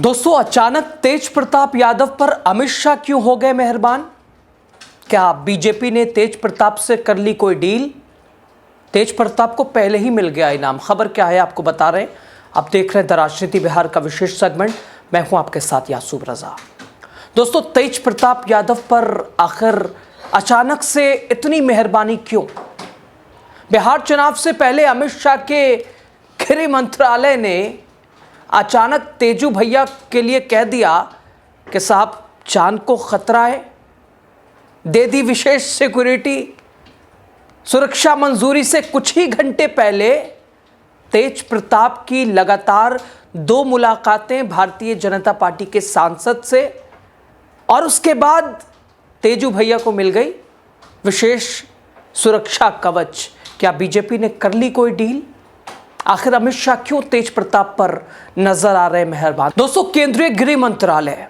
दोस्तों, अचानक तेज प्रताप यादव पर अमित शाह क्यों हो गए मेहरबान? क्या बीजेपी ने तेज प्रताप से कर ली कोई डील? तेज प्रताप को पहले ही मिल गया इनाम। खबर क्या है आपको बता रहे हैं। आप देख रहे हैं द राजनीति बिहार का विशेष सेगमेंट। मैं हूं आपके साथ यासूब रजा। दोस्तों, तेज प्रताप यादव पर आखिर अचानक से इतनी मेहरबानी क्यों? बिहार चुनाव से पहले अमित शाह के गृह मंत्रालय ने अचानक तेजू भैया के लिए कह दिया कि साहब चांद को खतरा है, दे दी विशेष सिक्योरिटी। सुरक्षा मंजूरी से कुछ ही घंटे पहले तेज प्रताप की लगातार 2 मुलाकातें भारतीय जनता पार्टी के सांसद से, और उसके बाद तेजू भैया को मिल गई विशेष सुरक्षा कवच। क्या बीजेपी ने कर ली कोई डील? आखिर अमित शाह क्यों तेज प्रताप पर नजर आ रहे मेहरबान? दोस्तों, केंद्रीय गृह मंत्रालय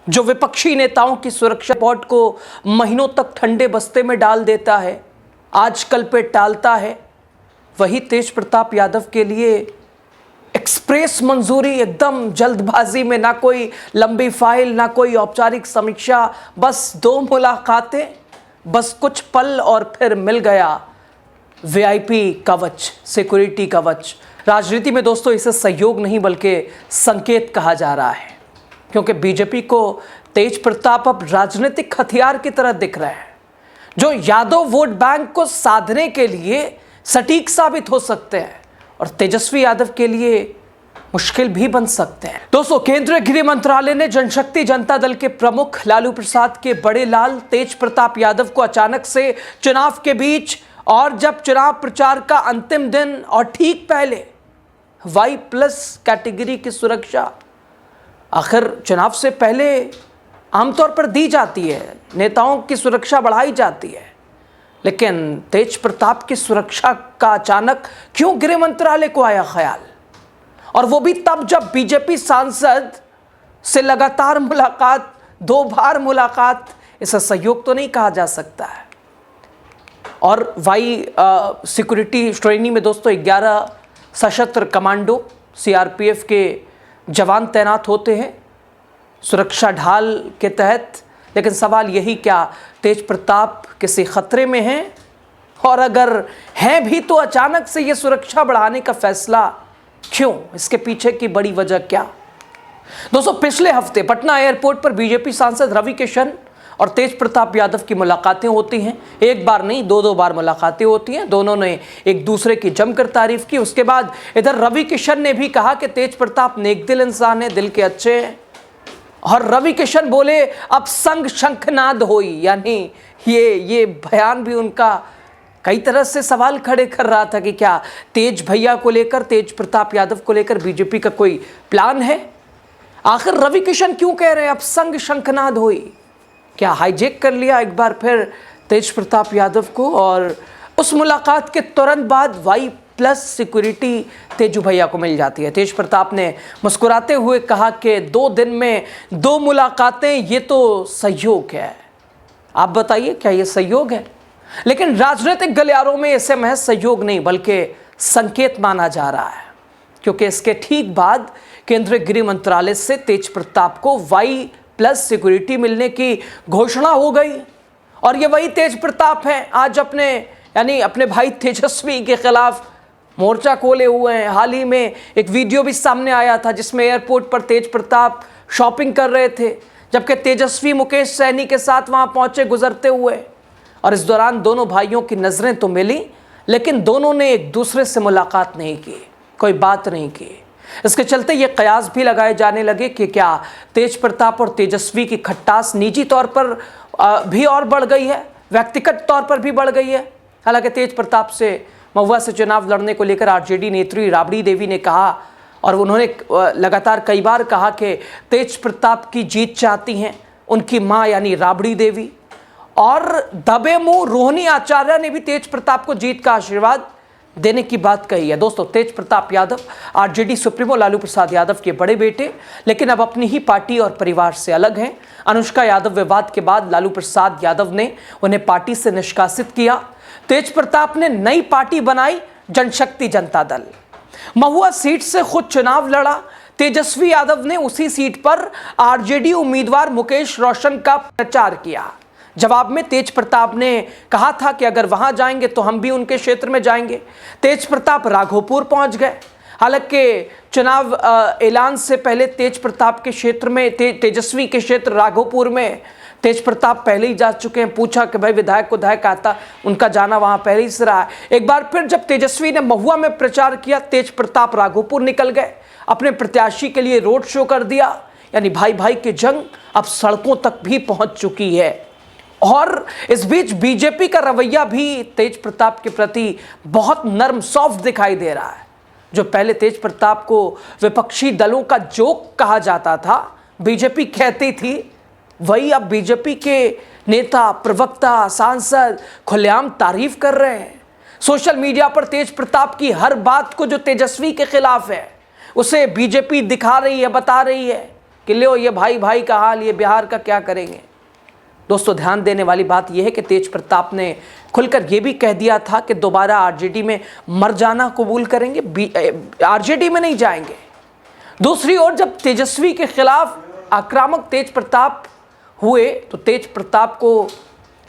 जो विपक्षी नेताओं की सुरक्षा रिपोर्ट को महीनों तक ठंडे बस्ते में डाल देता है, आजकल पे टालता है, वही तेज प्रताप यादव के लिए एक्सप्रेस मंजूरी, एकदम जल्दबाजी में, ना कोई लंबी फाइल, ना कोई औपचारिक समीक्षा, बस 2 मुलाकातें, बस कुछ पल और फिर मिल गया वीआईपी कवच, सिक्योरिटी कवच। राजनीति में दोस्तों इसे सहयोग नहीं बल्कि संकेत कहा जा रहा है, क्योंकि बीजेपी को तेज प्रताप अब राजनीतिक हथियार की तरह दिख रहे हैं, जो यादव वोट बैंक को साधने के लिए सटीक साबित हो सकते हैं और तेजस्वी यादव के लिए मुश्किल भी बन सकते हैं। दोस्तों, केंद्रीय गृह मंत्रालय ने जनशक्ति जनता दल के प्रमुख लालू प्रसाद के बड़े लाल तेज प्रताप यादव को अचानक से चुनाव के बीच, और जब चुनाव प्रचार का अंतिम दिन और ठीक पहले Y+ कैटेगरी की सुरक्षा, आखिर चुनाव से पहले आमतौर पर दी जाती है, नेताओं की सुरक्षा बढ़ाई जाती है, लेकिन तेज प्रताप की सुरक्षा का अचानक क्यों गृह मंत्रालय को आया ख्याल? और वो भी तब जब बीजेपी सांसद से लगातार मुलाकात, 2 बार मुलाकात, इसे सहयोग तो नहीं कहा जा सकता है। और सिक्योरिटी श्रेणी में दोस्तों 11 सशस्त्र कमांडो CRPF के जवान तैनात होते हैं सुरक्षा ढाल के तहत। लेकिन सवाल यही, क्या तेज प्रताप किसी खतरे में हैं? और अगर हैं भी तो अचानक से ये सुरक्षा बढ़ाने का फैसला क्यों? इसके पीछे की बड़ी वजह क्या? दोस्तों, पिछले हफ्ते पटना एयरपोर्ट पर बीजेपी सांसद रवि किशन और तेज प्रताप यादव की मुलाकातें होती हैं। एक बार नहीं, 2 बार मुलाकातें होती हैं। दोनों ने एक दूसरे की जमकर तारीफ की। उसके बाद इधर रवि किशन ने भी कहा कि तेज प्रताप नेक दिल इंसान है, दिल के अच्छे हैं। और रवि किशन बोले, अब संग शंखनाद होई, यानी ये बयान भी उनका कई तरह से सवाल खड़े कर रहा था कि क्या तेज भैया को लेकर, तेज प्रताप यादव को लेकर बीजेपी का कोई प्लान है? आखिर रवि किशन क्यों कह रहे हैं अब संग शंखनाद होई? क्या हाईजेक कर लिया एक बार फिर तेज प्रताप यादव को? और उस मुलाकात के तुरंत बाद Y+ सिक्योरिटी तेजू भैया को मिल जाती है। तेज प्रताप ने मुस्कुराते हुए कहा कि 2 दिन में 2 मुलाकातें, ये तो सहयोग है। आप बताइए, क्या ये सहयोग है? लेकिन राजनीतिक गलियारों में इसे महज सहयोग नहीं बल्कि संकेत माना जा रहा है, क्योंकि इसके ठीक बाद केंद्रीय गृह मंत्रालय से तेज प्रताप को Y+ सिक्योरिटी मिलने की घोषणा हो गई। और ये वही तेज प्रताप हैं आज अपने भाई तेजस्वी के खिलाफ मोर्चा खोले हुए हैं। हाल ही में एक वीडियो भी सामने आया था जिसमें एयरपोर्ट पर तेज प्रताप शॉपिंग कर रहे थे, जबकि तेजस्वी मुकेश सैनी के साथ वहां पहुंचे गुजरते हुए। और इस दौरान दोनों भाइयों की नजरें तो मिली, लेकिन दोनों ने एक दूसरे से मुलाकात नहीं की, कोई बात नहीं की। इसके चलते ये कयास भी लगाए जाने लगे कि क्या तेज प्रताप और तेजस्वी की खट्टास निजी तौर पर भी और बढ़ गई है, व्यक्तिगत तौर पर भी बढ़ गई है। हालांकि तेज प्रताप से महुआ से चुनाव लड़ने को लेकर RJD नेत्री राबड़ी देवी ने कहा, और उन्होंने लगातार कई बार कहा कि तेज प्रताप की जीत चाहती हैं उनकी मां यानी राबड़ी देवी। और दबे मुंह रोहिणी आचार्य ने भी तेज प्रताप को जीत का आशीर्वाद देने की बात कही है। दोस्तों, तेज प्रताप यादव RJD सुप्रीमो लालू प्रसाद यादव के बड़े बेटे, लेकिन अब अपनी ही पार्टी और परिवार से अलग हैं। अनुष्का यादव विवाद के बाद लालू प्रसाद यादव ने उन्हें पार्टी से निष्कासित किया। तेज प्रताप ने नई पार्टी बनाई, जनशक्ति जनता दल। महुआ सीट से खुद चुनाव लड़ा। तेजस्वी यादव ने उसी सीट पर आरजेडी उम्मीदवार मुकेश रोशन का प्रचार किया। जवाब में तेज प्रताप ने कहा था कि अगर वहां जाएंगे तो हम भी उनके क्षेत्र में जाएंगे। तेज प्रताप राघोपुर पहुंच गए। हालांकि चुनाव ऐलान से पहले तेज प्रताप के क्षेत्र में तेजस्वी के क्षेत्र राघोपुर में तेज प्रताप पहले ही जा चुके हैं। पूछा कि भाई विधायक आता, उनका जाना वहां पहले ही से रहा है। एक बार फिर जब तेजस्वी ने महुआ में प्रचार किया, तेज प्रताप राघोपुर निकल गए, अपने प्रत्याशी के लिए रोड शो कर दिया। यानी भाई भाई की जंग अब सड़कों तक भी पहुंच चुकी है। और इस बीच बीजेपी का रवैया भी तेज प्रताप के प्रति बहुत नर्म, सॉफ्ट दिखाई दे रहा है। जो पहले तेज प्रताप को विपक्षी दलों का जोक कहा जाता था, बीजेपी कहती थी, वही अब बीजेपी के नेता, प्रवक्ता, सांसद खुलेआम तारीफ कर रहे हैं। सोशल मीडिया पर तेज प्रताप की हर बात को जो तेजस्वी के खिलाफ है उसे बीजेपी दिखा रही है, बता रही है कि लो ये भाई भाई का हाल, ये बिहार का क्या करेंगे। दोस्तों, ध्यान देने वाली बात यह है कि तेज प्रताप ने खुलकर यह भी कह दिया था कि दोबारा आरजेडी में मर जाना कबूल करेंगे, आरजेडी में नहीं जाएंगे। दूसरी ओर जब तेजस्वी के खिलाफ आक्रामक तेज प्रताप हुए तो तेज प्रताप को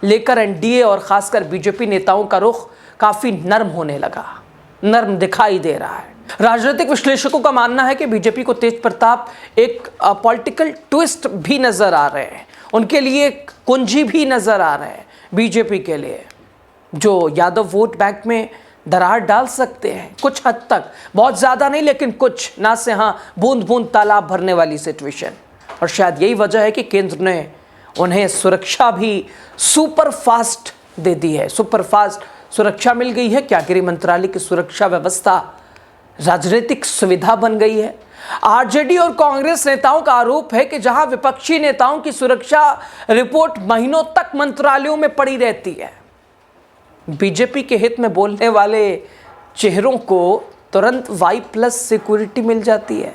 लेकर एनडीए और खासकर बीजेपी नेताओं का रुख काफी नर्म होने लगा, नर्म दिखाई दे रहा है। राजनीतिक विश्लेषकों का मानना है कि बीजेपी को तेज प्रताप एक पॉलिटिकल ट्विस्ट भी नजर आ रहे हैं, उनके लिए कुंजी भी नजर आ रहे हैं बीजेपी के लिए, जो यादव वोट बैंक में दरार डाल सकते हैं कुछ हद तक, बहुत ज़्यादा नहीं लेकिन कुछ, ना से हाँ बूंद बूंद तालाब भरने वाली सिचुएशन। और शायद यही वजह है कि केंद्र ने उन्हें सुरक्षा भी सुपर फास्ट दे दी है, सुपर फास्ट सुरक्षा मिल गई है। क्या गृह मंत्रालय की सुरक्षा व्यवस्था राजनीतिक सुविधा बन गई है। आरजेडी और कांग्रेस नेताओं का आरोप है कि जहां विपक्षी नेताओं की सुरक्षा रिपोर्ट महीनों तक मंत्रालयों में पड़ी रहती है, बीजेपी के हित में बोलने वाले चेहरों को तुरंत Y+ सिक्योरिटी मिल जाती है।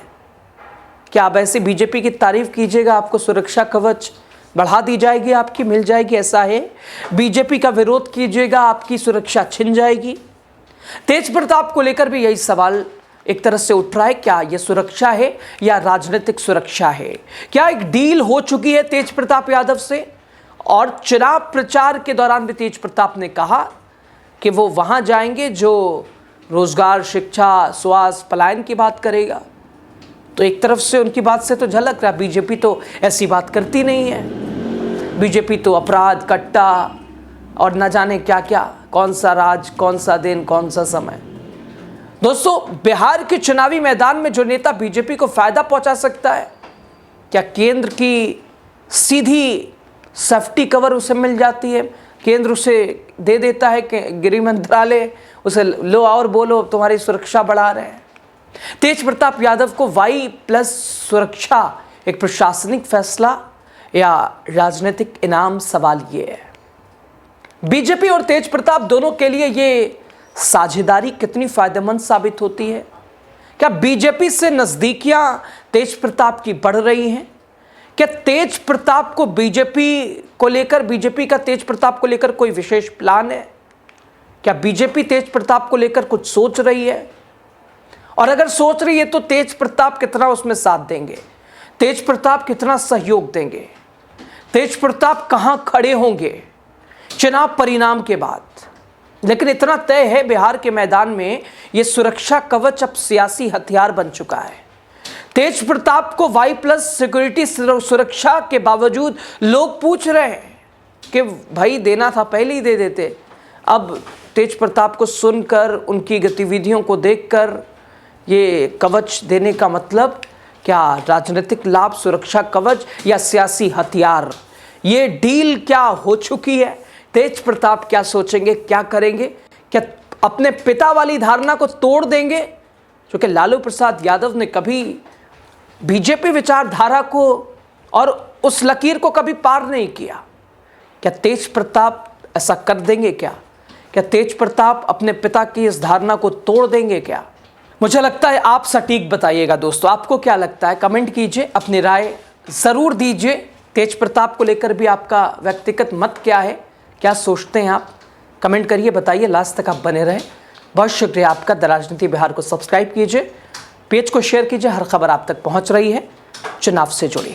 क्या आप ऐसे बीजेपी की तारीफ कीजिएगा, आपको सुरक्षा कवच बढ़ा दी जाएगी, आपकी मिल जाएगी, ऐसा है। बीजेपी का विरोध कीजिएगा, आपकी सुरक्षा छिन जाएगी। तेज प्रताप को लेकर भी यही सवाल एक तरह से उठ रहा है, क्या यह सुरक्षा है या राजनीतिक सुरक्षा है। क्या एक डील हो चुकी है तेज प्रताप यादव से। और चुनाव प्रचार के दौरान भी तेज प्रताप ने कहा कि वो वहां जाएंगे जो रोजगार, शिक्षा, स्वास्थ्य, पलायन की बात करेगा। तो एक तरफ से उनकी बात से तो झलक रहा, बीजेपी तो ऐसी बात करती नहीं है। बीजेपी तो अपराध, कट्टा और न जाने क्या क्या, कौन सा राज, कौन सा दिन, कौन सा समय। दोस्तों, बिहार के चुनावी मैदान में जो नेता बीजेपी को फायदा पहुंचा सकता है, क्या केंद्र की सीधी सेफ्टी कवर उसे मिल जाती है, केंद्र उसे दे देता है कि गृह मंत्रालय उसे लो और बोलो तुम्हारी सुरक्षा बढ़ा रहे हैं। तेज प्रताप यादव को Y+ सुरक्षा एक प्रशासनिक फैसला या राजनीतिक इनाम, सवाल ये है। बीजेपी और तेज प्रताप दोनों के लिए ये साझेदारी कितनी फायदेमंद साबित होती है। क्या बीजेपी से नजदीकियां तेज प्रताप की बढ़ रही हैं। क्या तेज प्रताप को बीजेपी का तेज प्रताप को लेकर कोई विशेष प्लान है। क्या बीजेपी तेज प्रताप को लेकर कुछ सोच रही है, और अगर सोच रही है तो तेज प्रताप कितना उसमें साथ देंगे, तेज प्रताप कितना सहयोग देंगे, तेज प्रताप कहां खड़े होंगे चुनाव परिणाम के बाद। लेकिन इतना तय है, बिहार के मैदान में यह सुरक्षा कवच अब सियासी हथियार बन चुका है। तेज प्रताप को Y+ सिक्योरिटी सुरक्षा के बावजूद लोग पूछ रहे हैं कि भाई देना था पहले ही दे देते। अब तेज प्रताप को सुनकर, उनकी गतिविधियों को देखकर ये कवच देने का मतलब क्या राजनीतिक लाभ, सुरक्षा कवच या सियासी हथियार। ये डील क्या हो चुकी है। तेज प्रताप क्या सोचेंगे, क्या करेंगे। क्या अपने पिता वाली धारणा को तोड़ देंगे, जो कि लालू प्रसाद यादव ने कभी बीजेपी विचारधारा को और उस लकीर को कभी पार नहीं किया। क्या तेज प्रताप ऐसा कर देंगे क्या तेज प्रताप अपने पिता की इस धारणा को तोड़ देंगे क्या। मुझे लगता है आप सटीक बताइएगा दोस्तों, आपको क्या लगता है, कमेंट कीजिए, अपनी राय ज़रूर दीजिए। तेज प्रताप को लेकर भी आपका व्यक्तिगत मत क्या है, क्या सोचते हैं आप, कमेंट करिए, बताइए। लास्ट तक आप बने रहें। बहुत शुक्रिया आपका। द राजनीति बिहार को सब्सक्राइब कीजिए, पेज को शेयर कीजिए, हर खबर आप तक पहुंच रही है चुनाव से जुड़ी।